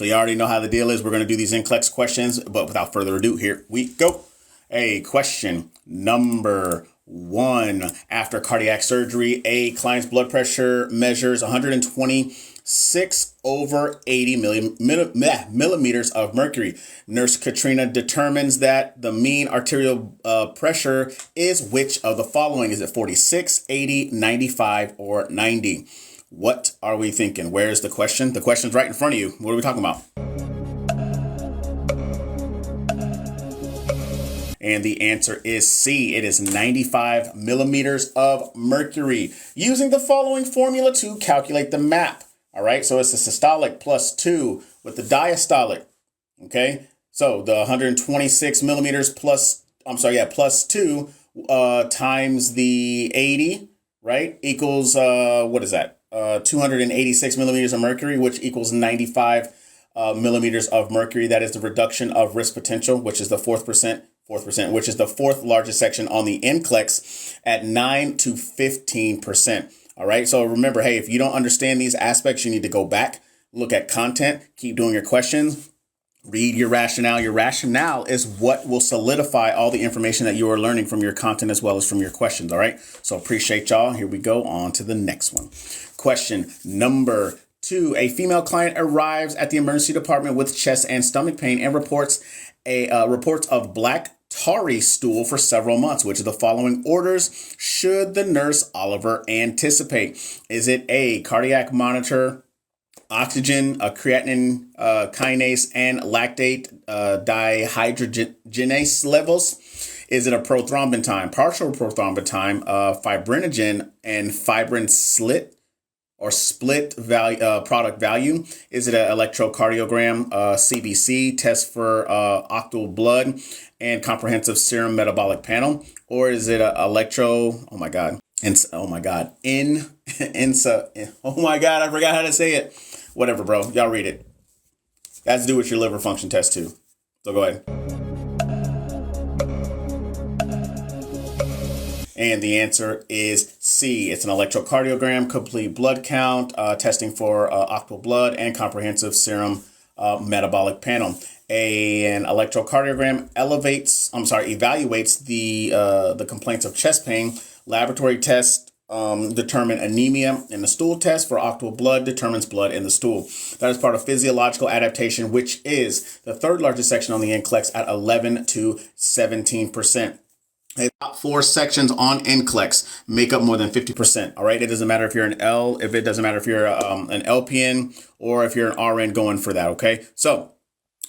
So you already know how the deal is. We're going to do these NCLEX questions, but without further ado, here we go. Question number 1. After cardiac surgery, a client's blood pressure measures 126/80 millimeters of mercury. Nurse Katrina determines that the mean arterial pressure is which of the following? Is it 46, 80, 95, or 90? What are we thinking? Where's the question? The question's right in front of you. What are we talking about? And the answer is C. It is 95 millimeters of mercury. Using the following formula to calculate the MAP. All right, so it's the systolic plus 2 with the diastolic. Okay, so the 126 millimeters plus 2 times the 80, right, equals, what is that? 286 millimeters of mercury, which equals 95 millimeters of mercury. That is the reduction of risk potential, which is the fourth percent, which is the fourth largest section on the NCLEX at 9 to 15%. All right. So remember, hey, if you don't understand these aspects, you need to go back, look at content, keep doing your questions, read your rationale. Your rationale is what will solidify all the information that you are learning from your content as well as from your questions. All right. So appreciate y'all. Here we go on to the next one. Question number 2. A female client arrives at the emergency department with chest and stomach pain and reports of black tarry stool for several months. Which of the following orders should the nurse Oliver anticipate? Is it A, cardiac monitor, oxygen, creatinine kinase, and lactate dehydrogenase levels? Is it a prothrombin time, partial prothrombin time, fibrinogen, and fibrin split value, product value? Is it an electrocardiogram, CBC, test for octal blood, and comprehensive serum metabolic panel? Or is it an electro, I forgot how to say it. Whatever, bro. Y'all read it. That's to do with your liver function test too. So go ahead. And the answer is C. It's an electrocardiogram, complete blood count, testing for octal blood, and comprehensive serum metabolic panel. An electrocardiogram evaluates the complaints of chest pain. Laboratory tests determine anemia, and the stool test for octal blood determines blood in the stool. That is part of physiological adaptation, which is the third largest section on the NCLEX at 11 to 17%. The top 4 sections on NCLEX make up more than 50%. All right. It doesn't matter if you're it doesn't matter if you're an LPN or if you're an RN going for that. OK, so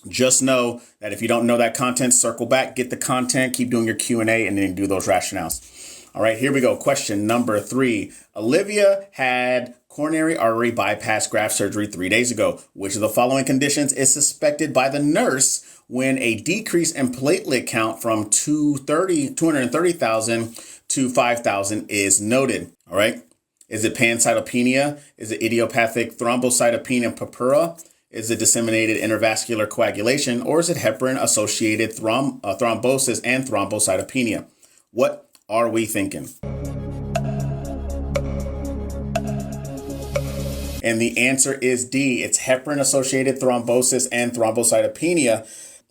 just know that if you don't know that content, circle back, get the content, keep doing your Q&A, and then do those rationales. All right, here we go. Question number 3. Olivia had coronary artery bypass graft surgery 3 days ago. Which of the following conditions is suspected by the nurse when a decrease in platelet count from 230,000 to 5,000 is noted? All right. Is it pancytopenia? Is it idiopathic thrombocytopenia purpura? Is it disseminated intravascular coagulation? Or is it heparin-associated thrombosis and thrombocytopenia? What are we thinking? And the answer is D. It's heparin-associated thrombosis and thrombocytopenia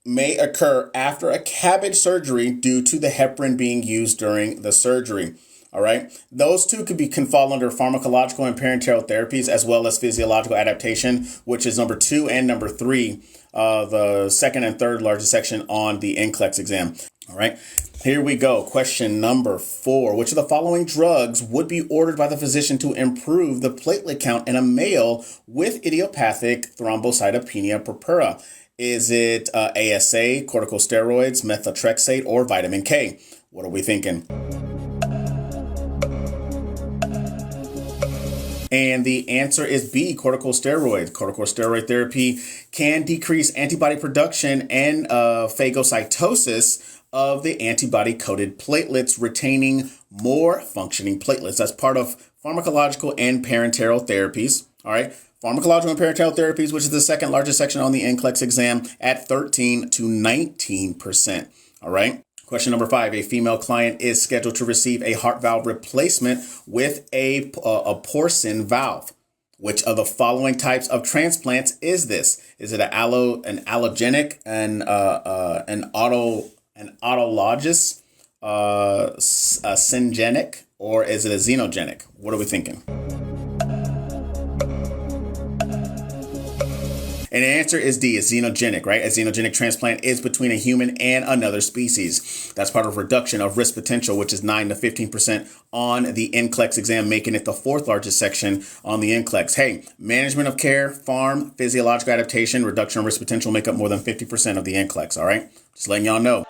may occur after a CABG surgery due to the heparin being used during the surgery. All right. Those two can fall under pharmacological and parenteral therapies as well as physiological adaptation, which is number 2 and number 3, the second and third largest section on the NCLEX exam. All right. Here we go. Question number 4. Which of the following drugs would be ordered by the physician to improve the platelet count in a male with idiopathic thrombocytopenia purpura? Is it ASA, corticosteroids, methotrexate, or vitamin K? What are we thinking? And the answer is B, corticosteroids. Corticosteroid therapy can decrease antibody production and phagocytosis of the antibody-coated platelets, retaining more functioning platelets. That's part of pharmacological and parenteral therapies. All right. Pharmacological and parenteral therapies, which is the second largest section on the NCLEX exam at 13 to 19%. All right. Question number 5. A female client is scheduled to receive a heart valve replacement with a porcine valve. Which of the following types of transplants is this? Is it an allogenic, an autologous, a syngenic, or is it a xenogenic? What are we thinking? And the answer is D, is xenogenic, right? A xenogenic transplant is between a human and another species. That's part of reduction of risk potential, which is 9 to 15% on the NCLEX exam, making it the 4th largest section on the NCLEX. Hey, management of care, farm, physiological adaptation, reduction of risk potential make up more than 50% of the NCLEX, all right? Just letting y'all know.